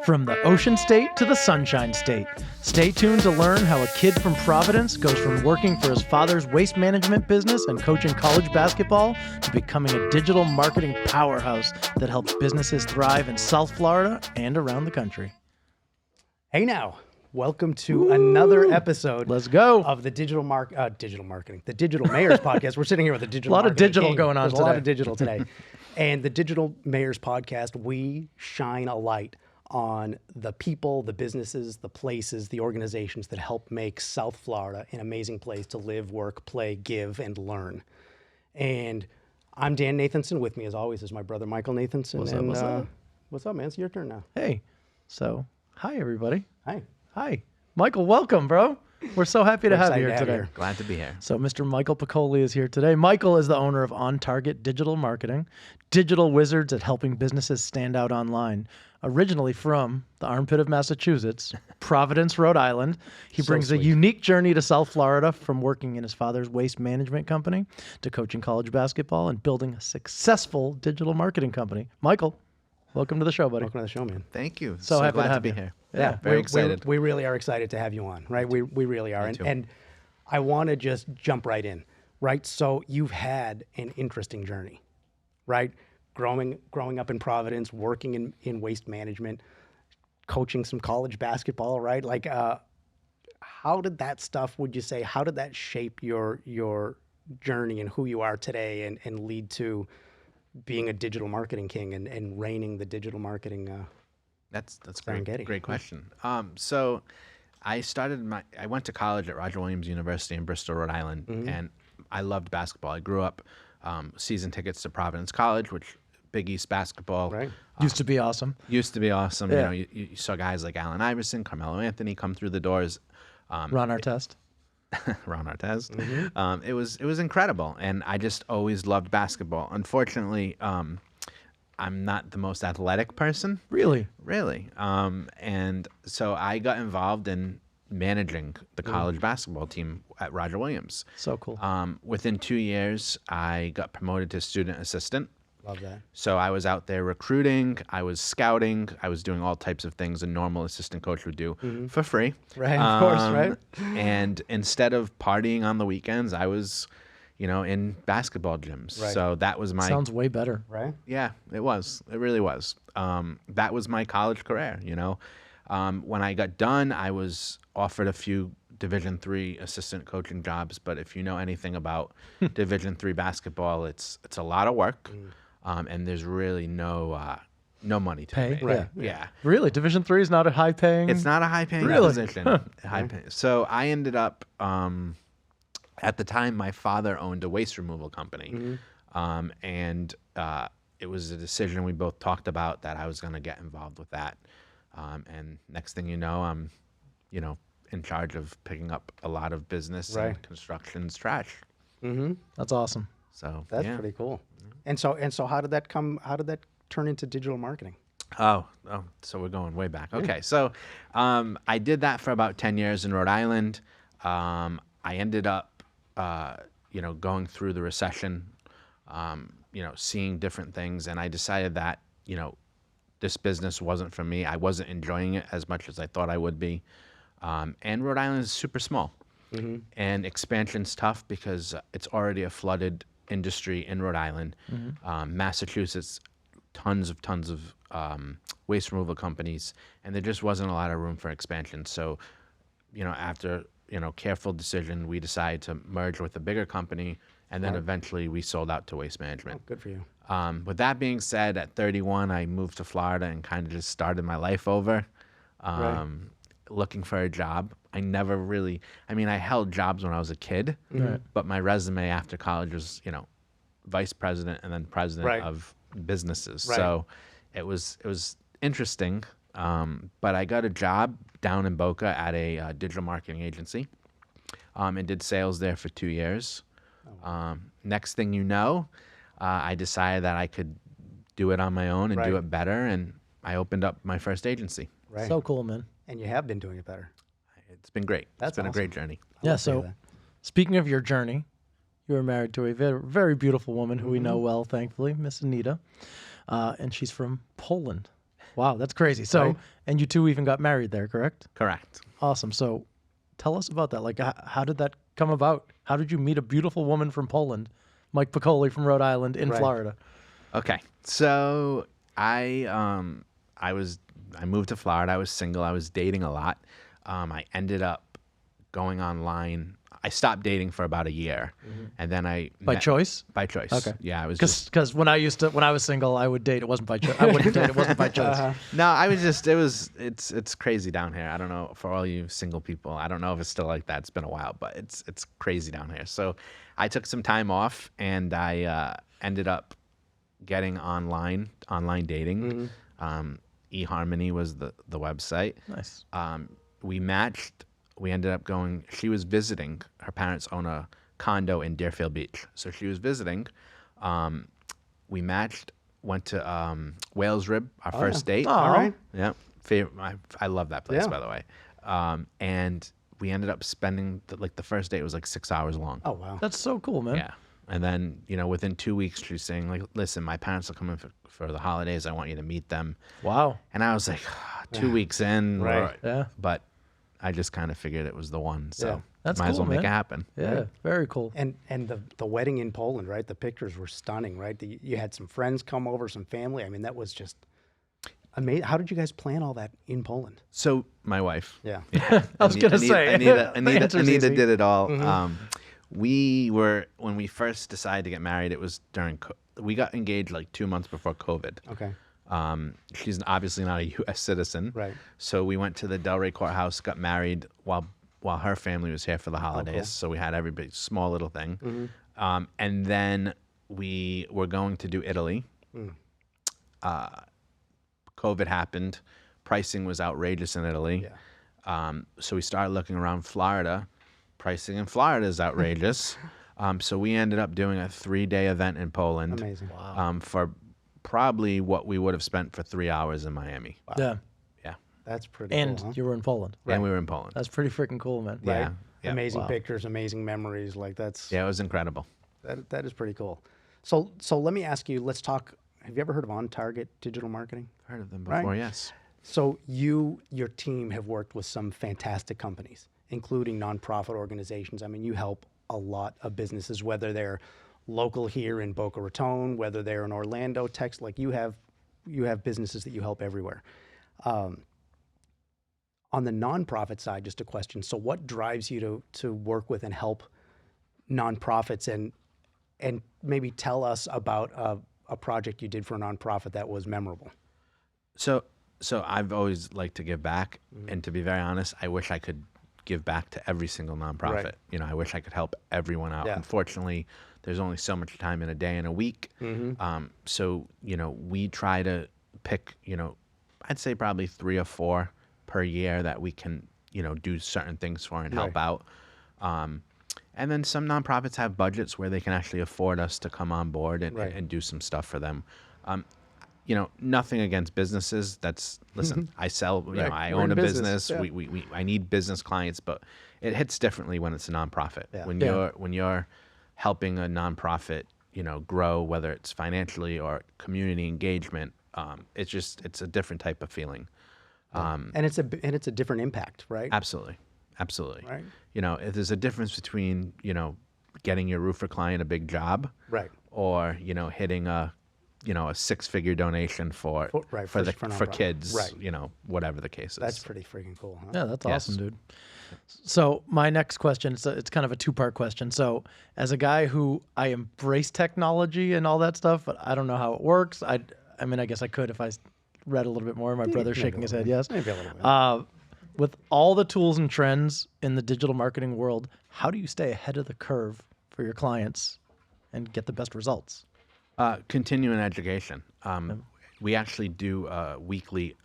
From the ocean state to the sunshine state. Stay tuned to learn how a kid from Providence goes from working for his father's waste management business and coaching college basketball to becoming a digital marketing powerhouse that helps businesses thrive in South Florida and around the country. Hey now, welcome to another episode. Let's go. Of the digital marketing, the Digital Mayors podcast. We're sitting here with a digital. A lot of digital king. going on There's today. A lot of digital today, and the Digital Mayors podcast. We shine a light on the people, the businesses, the places, the organizations that help make South Florida an amazing place to live, work, play, give, and learn. And I'm Dan Nathanson. With me, as always, is my brother Michael Nathanson. What's up? What's up, man? It's your turn now. Hey, so hi everybody. Hi. Hi. Michael, welcome, bro. We're so happy to have you here today. Glad to be here. So Mr. Michael Piccoli is here today. Michael is the owner of On Target Digital Marketing, digital wizards at helping businesses stand out online. Originally from the armpit of Massachusetts, Providence, Rhode Island, he brings a unique journey to South Florida from working in his father's waste management company to coaching college basketball and building a successful digital marketing company. Michael, welcome to the show, buddy. Welcome to the show, man. Thank you. So happy glad to have be you. here. Yeah, very excited. We really are excited to have you on, right? We really are. And I want to just jump right in, right? So you've had an interesting journey, right? Growing up in Providence, working in waste management, coaching some college basketball, right? Like, how did that stuff, would you say, how did that shape your journey and who you are today and lead to being a digital marketing king and reigning the digital marketing That's great. Great question. So I went to college at Roger Williams University in Bristol, Rhode Island, and I loved basketball. I grew up season tickets to Providence College, which Big East basketball. Right. Used to be awesome. Used to be awesome. Yeah. You know, you saw guys like Allen Iverson, Carmelo Anthony come through the doors. Ron Artest. Ron Artest. It was incredible, and I just always loved basketball. Unfortunately, I'm not the most athletic person. Really? And so I got involved in managing the college basketball team at Roger Williams. So cool. Within 2 years, I got promoted to student assistant. Love that. So I was out there recruiting, I was scouting, I was doing all types of things a normal assistant coach would do for free. Right, of course, right? And instead of partying on the weekends, I was, in basketball gyms. Right. So that was my... Sounds way better. Right? Yeah, it was. It really was. That was my college career, When I got done, I was offered a few Division III assistant coaching jobs, but if you know anything about Division III basketball, it's a lot of work, and there's really no money to Pay? it. Right. Yeah. Really? Division III is not a high paying? It's not a high-paying Really? position. So I ended up, at the time, my father owned a waste removal company, and it was a decision we both talked about that I was going to get involved with that. And next thing you know, I'm, in charge of picking up a lot of business and construction's trash. That's awesome. So That's pretty cool. And so how did that turn into digital marketing? Oh, so we're going way back. Okay, so I did that for about 10 years in Rhode Island. I ended up, going through the recession, seeing different things, and I decided that, this business wasn't for me. I wasn't enjoying it as much as I thought I would be. And Rhode Island is super small, and expansion's tough because it's already a flooded industry in Rhode Island. Massachusetts, tons of waste removal companies, and there just wasn't a lot of room for expansion. So, after careful decision, we decided to merge with a bigger company, and then eventually we sold out to Waste Management. Oh, good for you. With that being said, at 31, I moved to Florida and kind of just started my life over, looking for a job. I never really, I held jobs when I was a kid, but my resume after college was, vice president and then president of businesses. So it was interesting, but I got a job down in Boca at a digital marketing agency, and did sales there for 2 years. Next thing you know, I decided that I could do it on my own and do it better, and I opened up my first agency. Right. So cool, man. And you have been doing it better. It's been great. That's it's been awesome. a great journey. Yeah, so speaking of your journey, you were married to a very, very beautiful woman who we know well, thankfully, Miss Anita, and she's from Poland. Wow, that's crazy. So, Right. and you two even got married there, correct? Correct. Awesome. So, tell us about that. Like, how did that come about? How did you meet a beautiful woman from Poland, Mike Piccoli from Rhode Island in Right. Florida? Okay. So I moved to Florida. I was single. I was dating a lot. I ended up going online. I stopped dating for about a year, and then I By choice? By choice. Okay. Yeah, I was just Because when I was single, I would date. It wasn't by choice. I wouldn't date. It wasn't by choice. no. I was just it's crazy down here. I don't know for all you single people. I don't know if it's still like that. It's been a while, but it's crazy down here. So I took some time off, and I ended up getting online dating. eHarmony was the website. Nice. We matched. We ended up going. She was visiting. Her parents own a condo in Deerfield Beach, so she was visiting. We matched. Went to Whales Rib, our first date. Aw. All right. Yeah, favorite. I love that place, Yeah. by the way. And we ended up spending the first date was like 6 hours long. Oh, wow. That's so cool, man. Yeah. And then, within 2 weeks, she's saying, like, listen, my parents are coming for the holidays. I want you to meet them. Wow. And I was like, 2 weeks in. Right. Yeah. But I just kind of figured it was the one. So Yeah. That's might as cool, well make man. it happen. Yeah. Very cool. And the wedding in Poland, right? The pictures were stunning, right? You had some friends come over, some family. I mean, that was just amazing. How did you guys plan all that in Poland? So my wife. Yeah. I was gonna say, Anita, the answer's easy. did it all. When we first decided to get married, it was we got engaged like 2 months before COVID. Okay. She's obviously not a U.S. citizen. Right. So we went to the Delray courthouse, got married while her family was here for the holidays. cool. So we had everybody, small little thing. And then we were going to do Italy. COVID happened. Pricing was outrageous in Italy. Yeah. So we started looking around Florida. Pricing in Florida is outrageous. So we ended up doing a 3-day event in Poland. Amazing. For probably what we would have spent for 3 hours in Miami. Yeah. Yeah. That's pretty And cool, huh? you were in Poland. And we were in Poland. That's pretty freaking cool, man. Yeah. Right? Yeah. Amazing Wow. pictures, amazing memories. Like that's Yeah, it was incredible. that is pretty cool. So let me ask you, let's talk. Have you ever heard of On Target Digital Marketing? Heard of them Right. before, yes. So your team have worked with some fantastic companies, including nonprofit organizations. I mean, you help a lot of businesses, whether they're local here in Boca Raton, whether they're in Orlando, Texas. Like you have businesses that you help everywhere. On the nonprofit side, just a question. So what drives you to work with and help nonprofits, and maybe tell us about a project you did for a nonprofit that was memorable? So I've always liked to give back, and to be very honest, I wish I could give back to every single nonprofit. Right. I wish I could help everyone out. Yeah. Unfortunately, there's only so much time in a day and a week. So we try to pick, I'd say probably 3 or 4 per year that we can, do certain things for and help out. And then some nonprofits have budgets where they can actually afford us to come on board and do some stuff for them. Nothing against businesses. Listen, I sell, Right. I We're own in a business, business. yeah. I need business clients, but it hits differently when it's a nonprofit. Yeah. When you're helping a nonprofit, grow, whether it's financially or community engagement, it's a different type of feeling. And it's a different impact, right? Absolutely. Right. If there's a difference between, getting your roofer client a big job, Right. or, hitting a 6-figure donation for nonprofit. kids, Right. whatever the case is. That's pretty freaking cool, huh? Yeah, that's Yes. awesome, dude. So my next question, it's kind of a 2-part question. So as a guy who I embrace technology and all that stuff, but I don't know how it works. I mean, I guess I could if I read a little bit more. My brother's maybe shaking a his little head, bit. yes. Maybe a little bit. With all the tools and trends in the digital marketing world, how do you stay ahead of the curve for your clients and get the best results? Continuing education. We actually do a weekly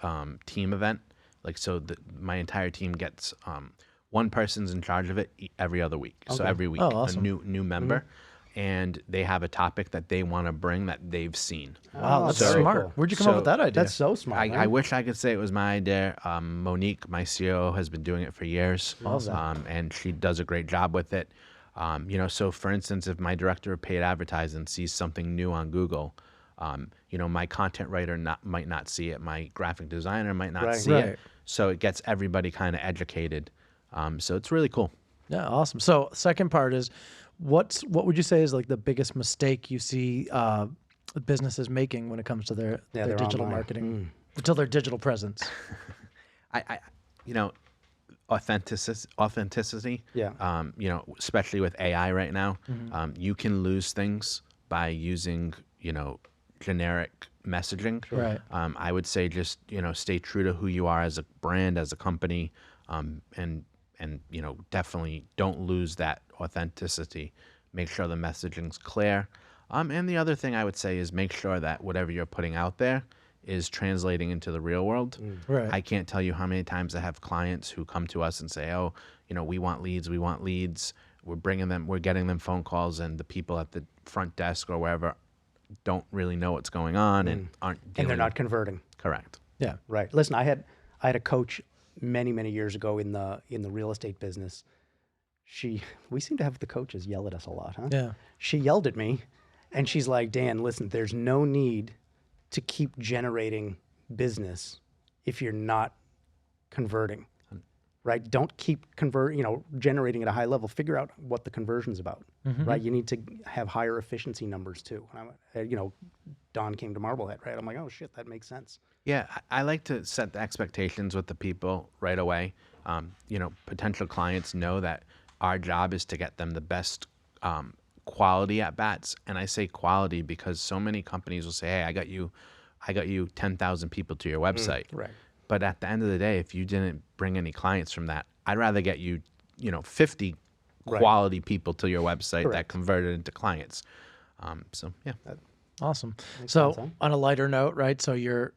team event. My entire team gets one person's in charge of it every other week. So every week, awesome. a new member, and they have a topic that they want to bring that they've seen. Wow, that's very smart. cool. Where'd you come up with that idea? That's so smart. I right? wish I could say it was my idea. Monique, my CEO, has been doing it for years, and she does a great job with it. So for instance, if my director of paid advertising sees something new on Google, My content writer might not see it. My graphic designer might not see Right. it. So it gets everybody kind of educated. So it's really cool. Yeah, awesome. So second part is, what would you say is like the biggest mistake you see businesses making when it comes to their digital online. marketing, to their digital presence? I authenticity. Yeah. Especially with AI right now, you can lose things by using, generic messaging. Right. I would say just, stay true to who you are as a brand, as a company, and definitely don't lose that authenticity. Make sure the messaging's clear. And the other thing I would say is make sure that whatever you're putting out there is translating into the real world. Right. I can't tell you how many times I have clients who come to us and say, "Oh, we want leads. We're getting them phone calls, and the people at the front desk or wherever don't really know what's going on and aren't And dealing." they're not converting. Correct. Yeah. Right. Listen, I had a coach many years ago in the real estate business. We seem to have the coaches yell at us a lot, huh? Yeah. She yelled at me, and she's like, "Dan, listen, there's no need to keep generating business if you're not converting, right? Don't keep generating at a high level. Figure out what the conversion's about, right? You need to have higher efficiency numbers too." And Don came to Marblehead, right? I'm like, oh shit, that makes sense. Yeah, I like to set the expectations with the people right away. Potential clients know that our job is to get them the best quality at bats, and I say quality because so many companies will say, "Hey, I got you 10,000 people to your website." Right. But at the end of the day, if you didn't bring any clients from that, I'd rather get you, 50 quality people to your website that Correct. converted into clients. So yeah. Awesome. So sense, huh? on a lighter note, right? So you're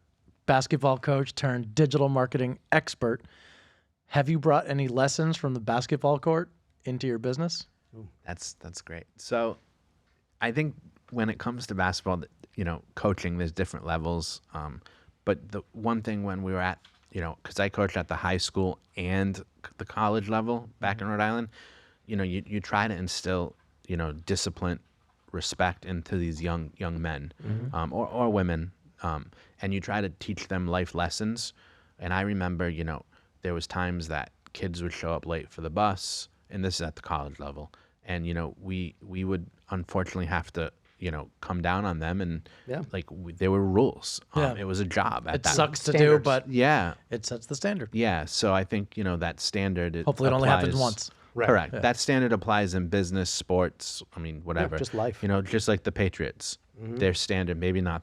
basketball coach turned digital marketing expert. Have you brought any lessons from the basketball court into your business? That's great. So I think when it comes to basketball, coaching, there's different levels. But the one thing when we were at, because I coached at the high school and the college level back in Rhode Island, you try to instill, discipline, respect into these young men or women, and you try to teach them life lessons. And I remember, there was times that kids would show up late for the bus, and this is at the college level. And, we would unfortunately have to, come down on them. And Yeah. there were rules. Yeah. It was a job at It that. sucks to do, Standards. but Yeah. it sets the standard. Yeah. So I think, that standard. Hopefully it only happens applies- once. Right. Correct. That standard applies in business, sports, whatever. just life. Just like the Patriots. Their standard, maybe not,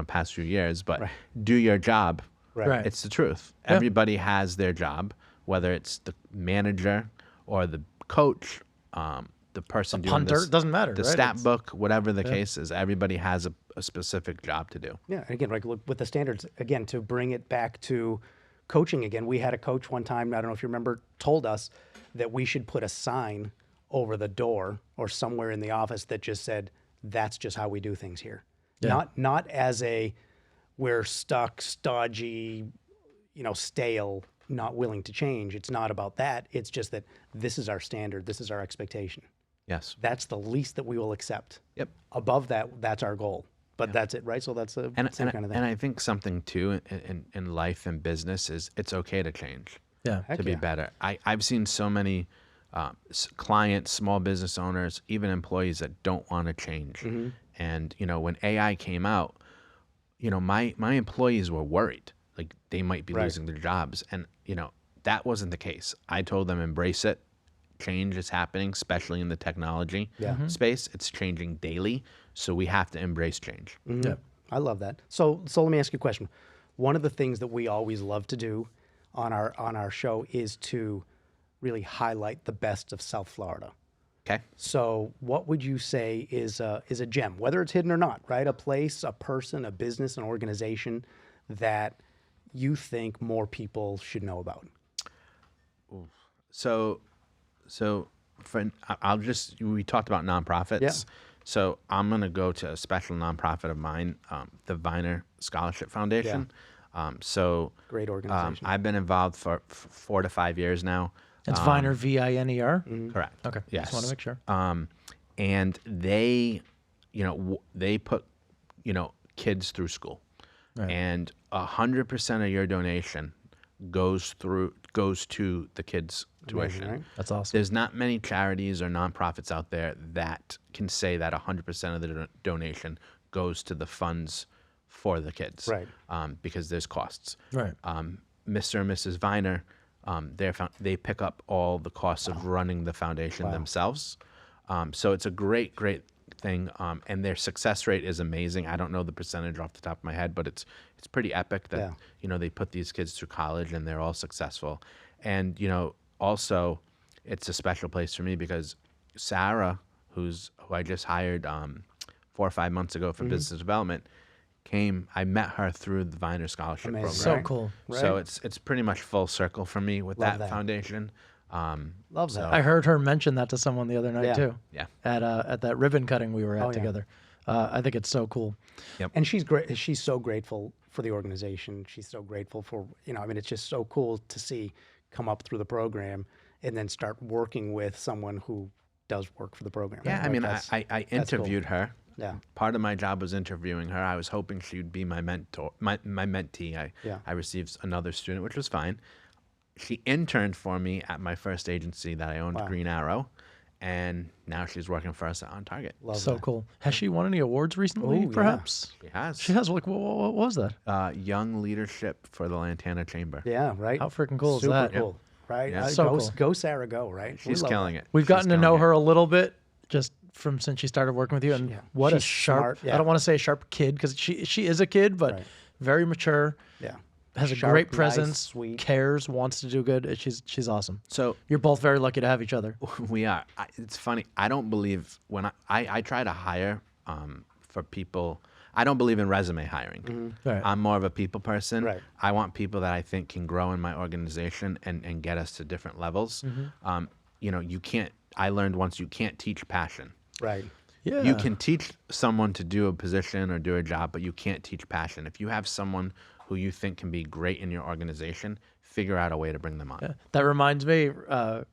past few years, but Right. do your job. Right. It's the truth. Everybody has their job, whether it's the manager or the coach, the person doing punter, this, it doesn't matter, the right? stat It's- book, whatever the case is. Everybody has a specific job to do. Yeah, and again, like with the standards, again, to bring it back to coaching again, we had a coach one time, I don't know if you remember, told us that we should put a sign over the door or somewhere in the office that just said, "That's just how we do things here." Yeah. Not as a, we're stuck, stodgy, stale, not willing to change. It's not about that. It's just that this is our standard. This is our expectation. Yes. That's the least that we will accept. Yep. Above that, that's our goal. But that's it, right? So that's the same kind of thing. And I think something too in life and business is it's okay to change. Yeah. Heck to be yeah. better. I've seen so many clients, small business owners, even employees that don't want to change. And when AI came out, my employees were worried, like they might be Right. losing their jobs, and that wasn't the case. I told them embrace it. Change is happening, especially in the technology space. It's changing daily, so we have to embrace change. Yeah. I love that. So let me ask you a question. One of the things that we always love to do on our show is to really highlight the best of South Florida. Okay. So what would you say is a gem, whether it's hidden or not, right? A place, a person, a business, an organization that you think more people should know about? So we talked about nonprofits. Yeah. So I'm going to go to a special nonprofit of mine, the Viner Scholarship Foundation. Great organization. I've been involved for 4 to 5 years now. It's Viner, Viner. Correct. Okay. Yes. Just want to make sure. And they, they put, kids through school. Right. And 100% of your donation goes to the kids' tuition. right? That's awesome. There's not many charities or nonprofits out there that can say that 100% of the donation goes to the funds for the kids, Right. Because there's costs. Right. Mr. and Mrs. Viner, they pick up all the costs of running the foundation themselves. So it's a great thing, and their success rate is amazing. I don't know the percentage off the top of my head, but it's pretty epic that they put these kids through college and they're all successful. And also it's a special place for me because Sarah, who I just hired 4 or 5 months ago for business development, I met her through the Viner Scholarship Program. So cool. So it's pretty much full circle for me with that foundation. Love that. I heard her mention that to someone the other night too. Yeah. At that ribbon cutting we were at together. I think it's so cool. Yep. And she's great. She's so grateful for the organization. She's so grateful for, it's just so cool to see come up through the program and then start working with someone who does work for the program. Yeah, I mean, I interviewed her. Yeah. Part of my job was interviewing her. I was hoping she would be my mentor, my mentee. I received another student, which was fine. She interned for me at my first agency that I owned, Green Arrow, and now she's working for us On Target. So cool. Has she won any awards recently, perhaps? She has. She has. Like, what was that? Young Leadership for the Lantana Chamber. Yeah, right. How freaking cool Super is that? cool, right? Yeah. So go, cool. go, Sarah, go, right? She's killing it. We've She's gotten to know killing it. her a little bit just from since she started working with you, and what a She's sharp. smart, I don't want to say sharp kid because she is a kid, but very mature. Yeah. Has a Sharp, great nice, presence, sweet. cares, wants to do good. She's awesome. So You're both very lucky to have each other. we are. It's funny. I don't believe when I try to hire for people. I don't believe in resume hiring. Right. I'm more of a people person. Right. I want people that I think can grow in my organization and get us to different levels. You can't. I learned once you can't teach passion. Right. Yeah. You can teach someone to do a position or do a job, but you can't teach passion. If you have someone who you think can be great in your organization, figure out a way to bring them on. Yeah. That reminds me,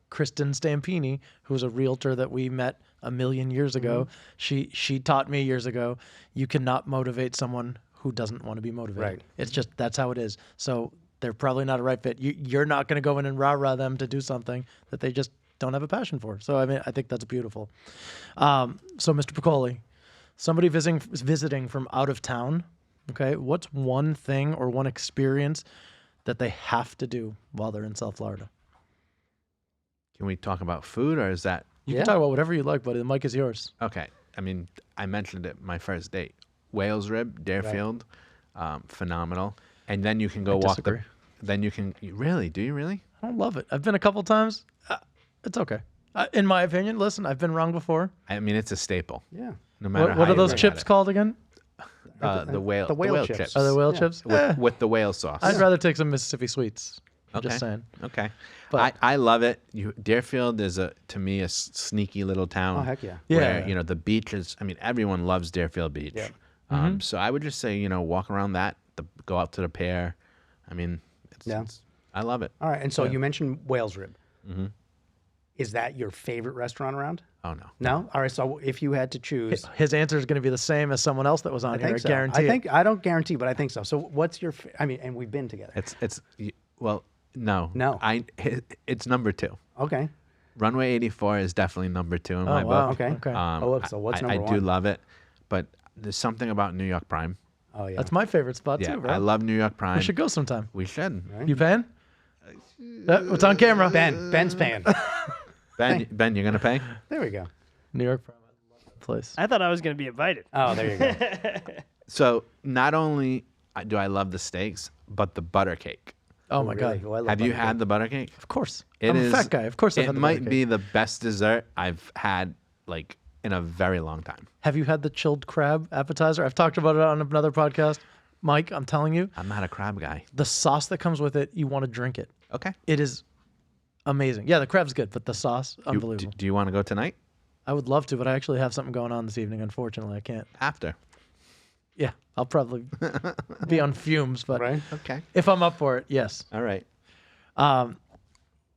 Kristen Stampini, who was a realtor that we met a million years ago. She taught me years ago, you cannot motivate someone who doesn't want to be motivated. Right. It's just, that's how it is. So they're probably not a right fit. You're not going to go in and rah-rah them to do something that they just don't have a passion for. So, I mean, I think that's beautiful. So, Mr. Piccoli, somebody visiting from out of town, okay, what's one thing or one experience that they have to do while they're in South Florida? Can we talk about food, or is that You can talk about whatever you like, but the mic is yours. okay? I mean, I mentioned it my first date. Whales rib, Deerfield, phenomenal. And then you can go walk disagree. Then you can really? Do you really? I don't love it. I've been a couple times. It's okay. In my opinion, listen, I've been wrong before. I mean, it's a staple. Yeah. No matter What how are you those look at chips it. called again? The whale chips. Are they whale chips? With the whale sauce. I'd rather take some Mississippi sweets. I'm Okay. just saying. Okay. But- I love it. Deerfield is to me a sneaky little town. Oh, heck yeah. Where, Yeah. the beach is, I mean, everyone loves Deerfield Beach. Yeah. So I would just say, walk around that, go out to the pier. I mean, I love it. All right. And so you mentioned whale's rib. Is that your favorite restaurant around? Oh, no. No? All right. So if you had to choose, His answer is going to be the same as someone else that was on I here. think I so. guarantee it. I don't guarantee, but I think so. So what's your, I mean, and we've been together. Well, no. No. It's number 2. Okay. Runway 84 is definitely number 2 in my wow. book. Okay. Okay. So what's I number do one? love it, but there's something about New York Prime. Oh, yeah. That's my favorite spot Yeah, too, bro. I love New York Prime. We should go sometime. We should. You paying? It's on camera. Ben's paying. Ben, you're gonna pay? There we go. New York Prime. I love that place. I thought I was going to be invited. Oh, there you go. So not only do I love the steaks, but the butter cake. Oh my Really? god. Oh, I love Have you butter had cake. the butter cake? Of course. It I'm is- a fat guy. Of course I've It had the might butter be cake. the best dessert I've had like in a very long time. Have you had the chilled crab appetizer? I've talked about it on another podcast. Mike, I'm telling you, I'm not a crab guy. the sauce that comes with it, you want to drink it. Okay. It is amazing. Yeah, the crab's good, but the sauce, unbelievable. Do you want to go tonight? I would love to, but I actually have something going on this evening. Unfortunately, I can't. After. Yeah, I'll probably be on fumes, but Right? Okay. if I'm up for it, yes. All right.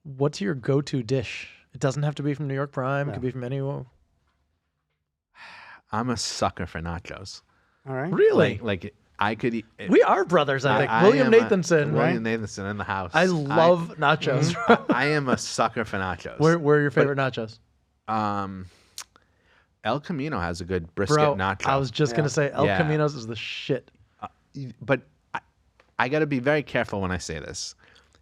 What's your go-to dish? It doesn't have to be from New York Prime. It could be from anywhere. I'm a sucker for nachos. All right. Really? Like I could eat. We are brothers, I think. William Nathanson, right? William Nathanson in the house. I love nachos. I am a sucker for nachos. Where are your favorite nachos? El Camino has a good brisket Bro, nacho. I was just going to say El Yeah. Camino's is the shit. But I got to be very careful when I say this.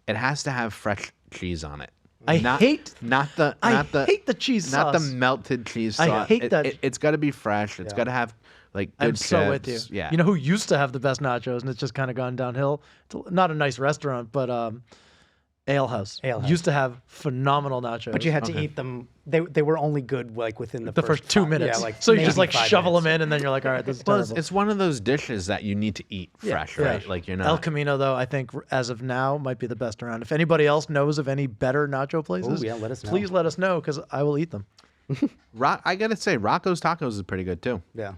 It has to have fresh cheese on it. I hate the cheese not the sauce. melted cheese I sauce. hate that. It's got to be fresh. It's got to have like good I'm so with you. chips. Yeah. You know who used to have the best nachos and it's just kind of gone downhill? Not a nice restaurant, but Ale House. Used to have phenomenal nachos. But you had to eat them. They were only good like within the first 2 minutes. Yeah, like so you just maybe like 5 shovel minutes. them in and then you're like, all right, this is Well, terrible. it's one of those dishes that you need to eat fresh, right? Like you're not. El Camino, though, I think as of now might be the best around. If anybody else knows of any better nacho places, yeah, let us know. please let us know because I will eat them. I gotta say, Rocco's Tacos is pretty good too. Yeah.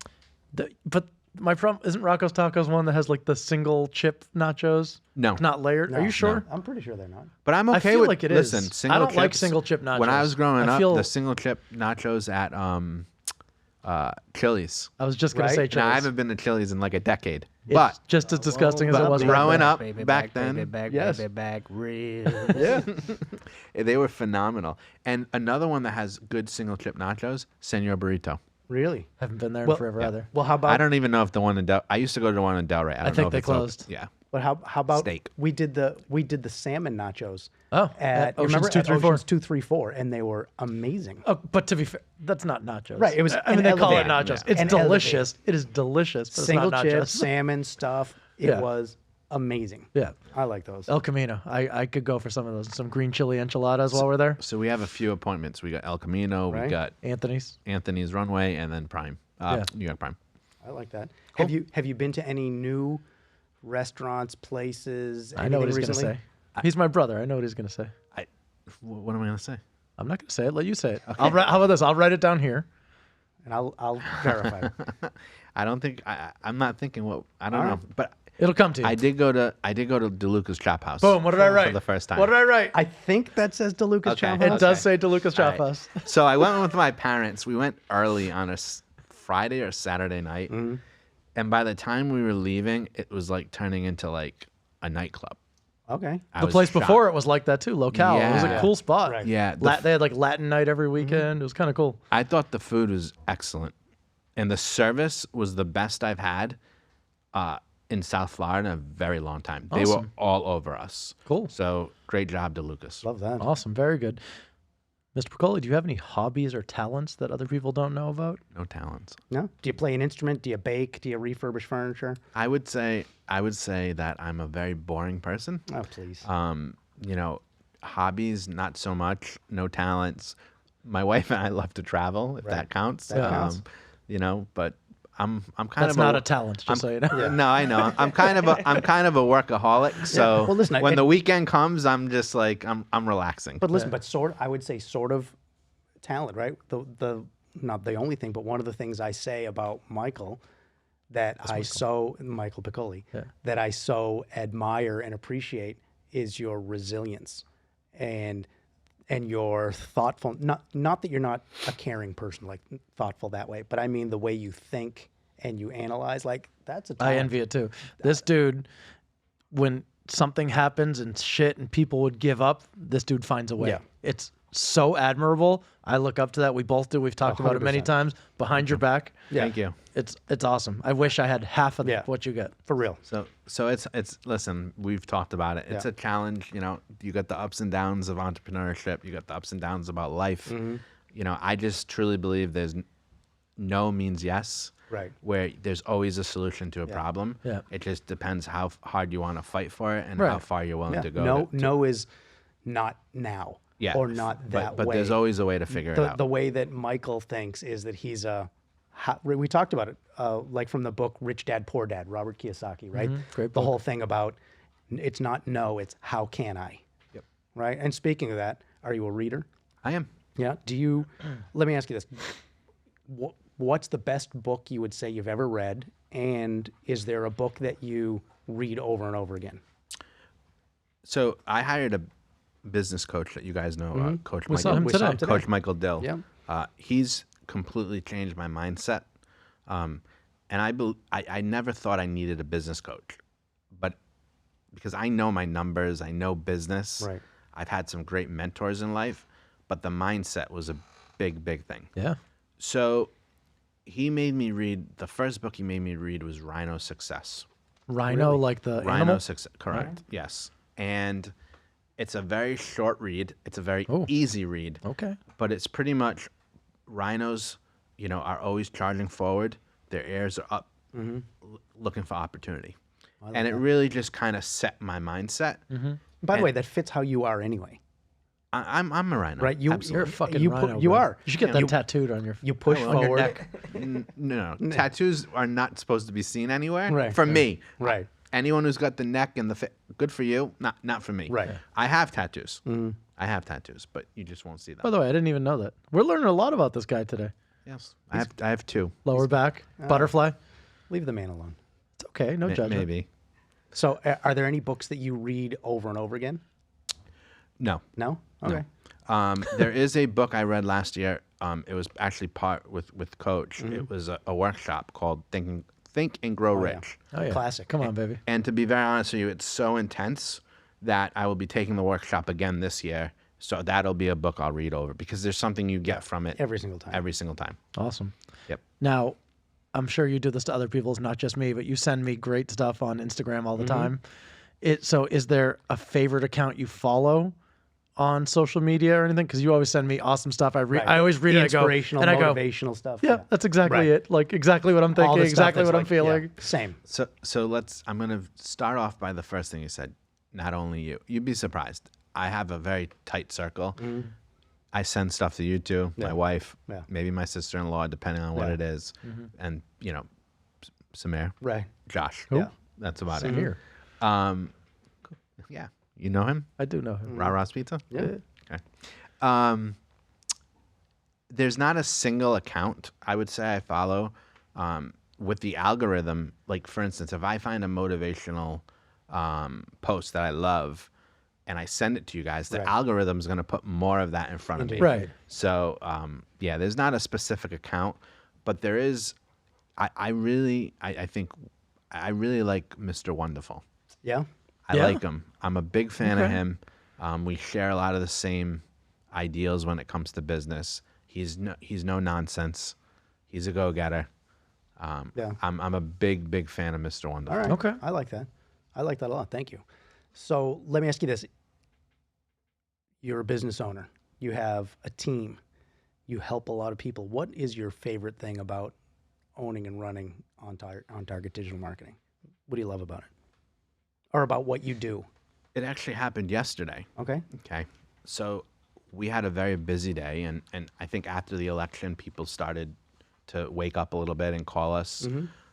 But my problem isn't Rocco's Tacos one that has like the single chip nachos. No. It's not layered. Are you sure? I'm pretty sure they're not. But I'm okay feel with. like it is. Listen, single I don't like chips- single chip nachos. When I was growing I up, feel- the single chip nachos at Chili's. I was just gonna Right? say Now, I Chili's. haven't been to Chili's in like a decade. It's But just as disgusting as it but was growing back then. up back then, Yes. baby back, real. Yeah. they were phenomenal. And another one that has good single chip nachos, Senor Burrito. Really? Haven't been there in Well, forever either. Well, how I about? don't even know if the one in I used to go to the one in Delray. I don't think know if they it's open. closed. Yeah. But how about Steak. we did the salmon nachos. Oh, at you remember Oceans 234. Oceans 234, and they were amazing. Oh, but to be fair, that's not nachos. Right, it was I mean, an they call it elevated. nachos. Yeah. It's An delicious. It is delicious. But Single it's not chip nachos. salmon stuff. It Yeah. was amazing. Yeah. I like those. El Camino. I could go for some of those. Some green chili enchiladas while we're there. So we have a few appointments. We got El Camino, we Right. got Anthony's. Anthony's Runway, and then Prime. Yeah. New York Prime. I like that. Have you been to any new restaurants, places? I know what he's anything going to recently? say. He's my brother. I know what he's going to say. What am I going to say? I'm not going to say it. Let you say it. How about this? I'll write it down here. And I'll verify. I don't think I'm not thinking what I don't know, but It'll come to you. I did go to DeLuca's Chop House. Boom. What did I write? For the first time. What did I write? I think that says DeLuca's Okay. Chop It House. does say DeLuca's Chop All right. House. So I went with my parents. We went early on a Friday or Saturday night, Mm-hmm. and by the time we were leaving, it was like turning into like a nightclub. Okay. I The was place shocked. before it was like that too. Locale. It was a Yeah. cool spot. Right. Yeah, They had like Latin night every weekend. It was kind of cool. I thought the food was excellent, and the service was the best I've had in South Florida in a very long time. They were Awesome. all over us. Cool. So great job, DeLucas. Love that. Awesome. Very good. Mr. Piccoli, do you have any hobbies or talents that other people don't know about? No talents. No? Do you play an instrument? Do you bake? Do you refurbish furniture? I would say that I'm a very boring person. Oh, please. You know, hobbies not so much. No talents. My wife and I love to travel, if that counts. That counts. You know, but I'm kind That's of not a talent, just so you know. No, I know. I'm kind of a workaholic. So Well, listen, when the weekend comes, I'm just like I'm relaxing. But listen, I would say sort of talent, right? The not the only thing, but one of the things I say about Michael that Michael Piccoli, that I so admire and appreciate is your resilience and your thoughtful, not that you're not a caring person, like thoughtful that way, but I mean the way you think and you analyze, like that's a I talent. envy it too. This dude, when something happens and shit and people would give up, this dude finds a way. Yeah. It's so admirable. I look up to that. We both do. We've talked about it many 100%. times. Behind your back. Thank you. It's awesome. I wish I had half of what you get. For real. So it's listen, we've talked about it. It's a challenge, you know. You got the ups and downs of entrepreneurship, you got the ups and downs about life. You know, I just truly believe there's no means yes. Right. Where there's always a solution to a problem. Yeah. It just depends how hard you want to fight for it and Right. how far you're willing to go. No is not now. Yeah. Or not that but way. there's always a way to figure it out. The way that Michael thinks is that he's we talked about it, like from the book Rich Dad Poor Dad, Robert Kiyosaki, right? Great The book. whole thing about it's not no, it's how can I? Yep. Right. And speaking of that, are you a reader? I am. Yeah. Do you? Let me ask you this: what's the best book you would say you've ever read? And is there a book that you read over and over again? So I hired a business coach that you guys know, Coach We saw Michael. him today. Coach Michael Dill. Yeah. He's completely changed my mindset. And I never thought I needed a business coach, but because I know my numbers, I know business. Right. I've had some great mentors in life, but the mindset was a big, big thing. Yeah. So he made me read, the first book he made me read was Rhino Success. Rhino, Really? like the Rhino animal? Success, correct, yes. And it's a very short read. It's a very Oh. easy read, Okay. but it's pretty much rhinos, are always charging forward. Their ears are up, looking for opportunity. And it really just kind of set my mindset. By the way, that fits how you are anyway, I'm a rhino. right? You're a Absolutely. fucking you rhino. you bro. are. You should get that tattooed on your. You push On your forward. neck. No, tattoos are not supposed to be seen anywhere. Right. For me. Right. Anyone who's got the neck and the good for you. Not for me. Right. I have tattoos. I have tattoos, but you just won't see them. By the way, I didn't even know that. We're learning a lot about this guy today. Yes, I have two. Lower back, butterfly. Leave the man alone. It's okay. No judgment. Maybe. So, are there any books that you read over and over again? No. No. Okay. There is a book I read last year. It was actually part with Coach. It was a workshop called Think and Grow yeah. Rich. Oh yeah. Classic. Come on, baby. And to be very honest with you, it's so intense that I will be taking the workshop again this year. So that'll be a book I'll read over because there's something you get from it Every single time. every single time. Awesome. Yep. Now, I'm sure you do this to other people. It's not just me, but you send me great stuff on Instagram all the time. So is there a favorite account you follow on social media or anything? Because you always send me awesome stuff. Right. I always read it. I go, Inspirational, and I go, motivational stuff. yeah, that's exactly Right. it. Like exactly what I'm All thinking, the stuff exactly that's what I'm like- feeling. yeah, same. So I'm gonna start off by the first thing you said. Not only you, you'd be surprised. I have a very tight circle. I send stuff to you too, my wife, Yeah. maybe my sister-in-law, depending on what Yeah. it is, and Samir, Right. Josh. Yeah. That's about Same it. here. Yeah, you know him, I do know him. Ra Ra's Pizza. Yeah. Okay. There's not a single account I would say I follow. With the algorithm, like for instance, if I find a motivational post that I love and I send it to you guys, the Right. algorithm's going to put more of that in front of me. Right. So yeah, there's not a specific account, but there is. I think I really like Mr. Wonderful. Yeah. I Yeah? like him. I'm a big fan of Okay. him. We share a lot of the same ideals when it comes to business. He's no nonsense. He's a go-getter. Yeah. I'm a big fan of Mr. Wonderful. All right. Okay. I like that. I like that a lot. Thank you. So let me ask you this. You're a business owner. You have a team. You help a lot of people. What is your favorite thing about owning and running on target digital marketing? What do you love about it? Or about what you do? It actually happened yesterday. Okay. Okay. So we had a very busy day, and I think after the election, people started to wake up a little bit and call us.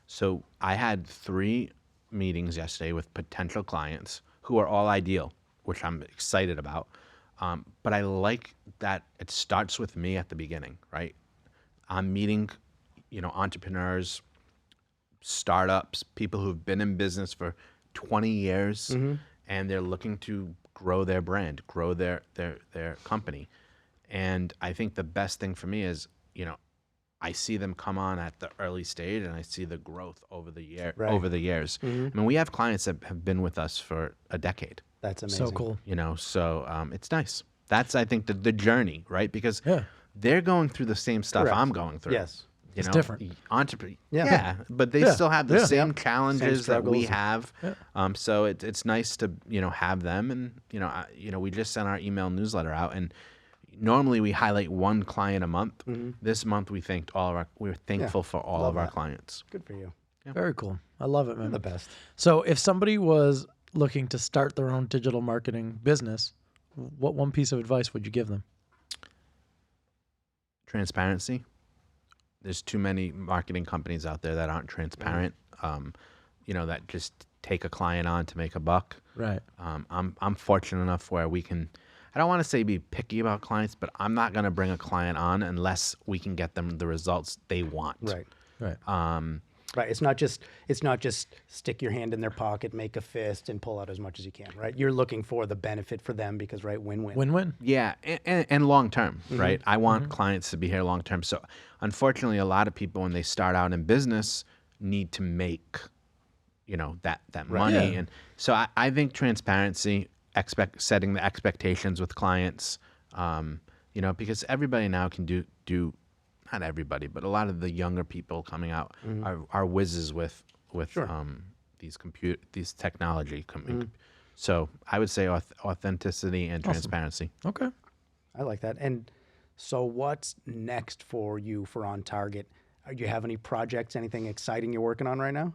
So I had 3 meetings yesterday with potential clients who are all ideal, which I'm excited about. But I like that it starts with me at the beginning, right? I'm meeting, entrepreneurs, startups, people who've been in business for 20 years, and they're looking to grow their brand, grow their company. And I think the best thing for me is, I see them come on at the early stage, and I see the growth over the years. I mean, we have clients that have been with us for a decade. That's amazing. So cool. So it's nice. That's, I think, the journey, right? Because Yeah. they're going through the same stuff Correct. I'm going through. Yes. It's different. Yeah, but they Yeah. still have the Yeah. same challenges that we struggles. have. So it's nice to have them, and we just sent our email newsletter out, and normally we highlight one client a month. This month we were thankful for all Love of our that. clients. Good for you. Very cool. I love it, man. The best. So if somebody was looking to start their own digital marketing business, what one piece of advice would you give them? Transparency. There's too many marketing companies out there that aren't transparent. That just take a client on to make a buck. Right. I'm fortunate enough where we can. I don't want to say be picky about clients, but I'm not going to bring a client on unless we can get them the results they want. Right. Right. Right. It's not just stick your hand in their pocket, make a fist, and pull out as much as you can. Right. You're looking for the benefit for them because win-win. Win-win. Yeah, and long term, right? I want clients to be here long term. So unfortunately, a lot of people when they start out in business, need to make, that money. Yeah. And so I think transparency, setting the expectations with clients, because everybody now can do not everybody, but a lot of the younger people coming out are whizzes with these technology coming. So I would say authenticity and transparency. Okay. I like that. And so what's next for you for On Target? Do you have any projects, anything exciting you're working on right now?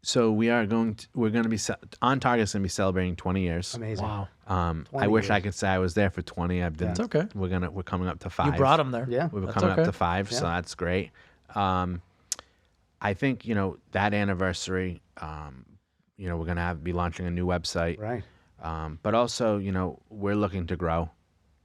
So we're going to be On Target's going to be celebrating 20 years. Amazing. Wow. I wish I could say I was there for 20. I've been. It's okay. We're coming up to 5. You brought them there. Yeah. We were That's coming okay. up to 5, so that's great. I think that anniversary. We're going to be launching a new website. Right. But also, we're looking to grow.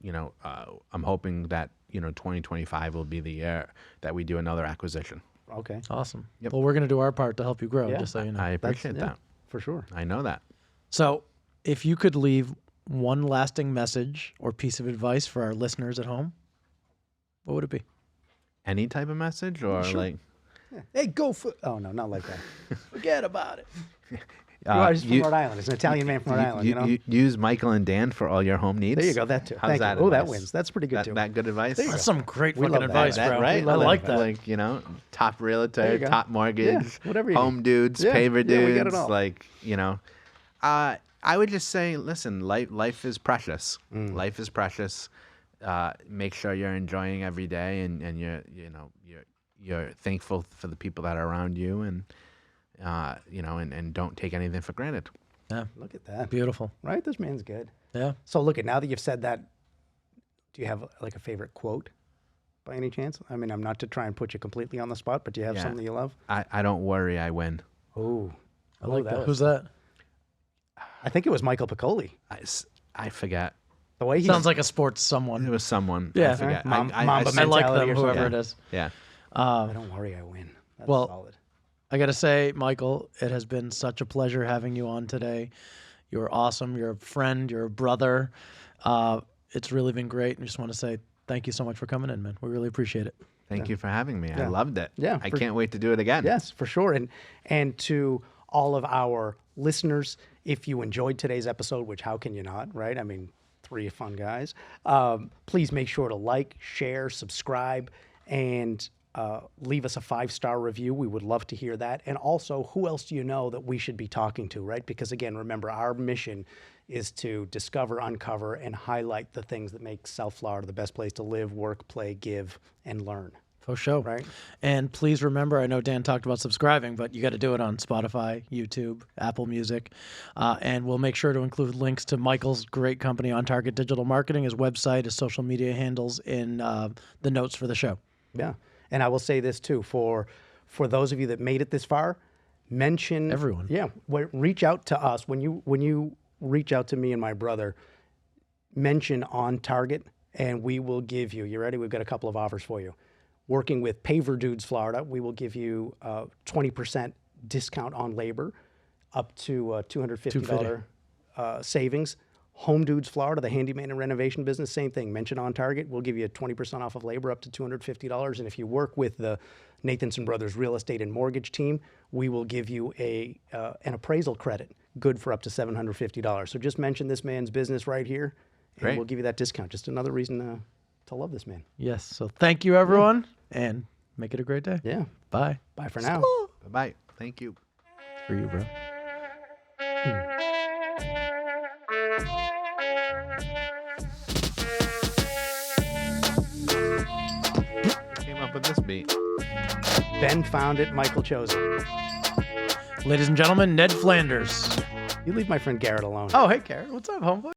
I'm hoping that 2025 will be the year that we do another acquisition. Okay. Awesome. Yep. Well, we're going to do our part to help you grow, Yeah. just so you know. I appreciate that. For sure. I know that. So, if you could leave one lasting message or piece of advice for our listeners at home, what would it be? Any type of message or like. Hey, go for... Oh, no, not like that. Forget about it. He's from Rhode Island. He's an Italian man from Rhode Island, You use Michael and Dan for all your home needs. There you go. That too. How's Thank that you. Oh, that advice? wins. That's pretty good, too. That good advice? There you That's some great We fucking love that. advice, That, bro. right? I like that. Like, top There realtor, you go. top mortgage, Yeah, whatever you home need. dudes, Yeah, paver yeah, we dudes. got it all. Like, I would just say, listen, life is precious. Life is precious. Make sure you're enjoying every day and you're thankful for the people that are around you and don't take anything for granted. Yeah. Look at that. Beautiful. Right? This man's good. Yeah. So look at, now that you've said that, do you have like a favorite quote by any chance? I mean, I'm not to try and put you completely on the spot, but do you have Yeah. something you love? I don't worry, I win. Oh, I like that. was- Who's that? I think it was Michael Piccoli. I forget. The way he Sounds like a sports It someone. was someone. Yeah. I forget. Mamba I like mentality them, or whoever something. it is. Yeah. don't worry, I win. That's Well, solid. I got to say, Michael, it has been such a pleasure having you on today. You're awesome. You're a friend. You're a brother. It's really been great. I just want to say thank you so much for coming in, man. We really appreciate it. Thank you for having me. I Yeah. loved it. Yeah, I for- can't wait to do it again. Yes, for sure. And to all of our listeners, if you enjoyed today's episode, which how can you not, right? I mean, 3 fun guys. Please make sure to like, share, subscribe, and leave us a 5-star review. We would love to hear that. And also, who else do you know that we should be talking to, right? Because again, remember, our mission is to discover, uncover, and highlight the things that make South Florida the best place to live, work, play, give, and learn. For sure. Right. And please remember, I know Dan talked about subscribing, but you got to do it on Spotify, YouTube, Apple Music. And we'll make sure to include links to Michael's great company, On Target Digital Marketing, his website, his social media handles in the notes for the show. Yeah. And I will say this too, for those of you that made it this far, mention Everyone. Yeah. Reach out to us. When you reach out to me and my brother, mention On Target and we will give you, you ready? We've got a couple of offers for you. Working with Paver Dudes Florida, we will give you 20% discount on labor, up to $250 savings. Home Dudes Florida, the handyman and renovation business, same thing. Mention On Target, we'll give you 20% off of labor, up to $250. And if you work with the Nathanson Brothers Real Estate and Mortgage team, we will give you an appraisal credit, good for up to $750. So just mention this man's business right here, and Great. we'll give you that discount. Just another reason to love this man. Yes. So thank you, everyone, and make it a great day. Yeah. Bye. Bye for now. Bye-bye. Thank you. For you, bro. Came up with this beat. Ben found it. Michael chose it. Ladies and gentlemen, Ned Flanders. You leave my friend Garrett alone. Oh, hey, Garrett. What's up, homeboy?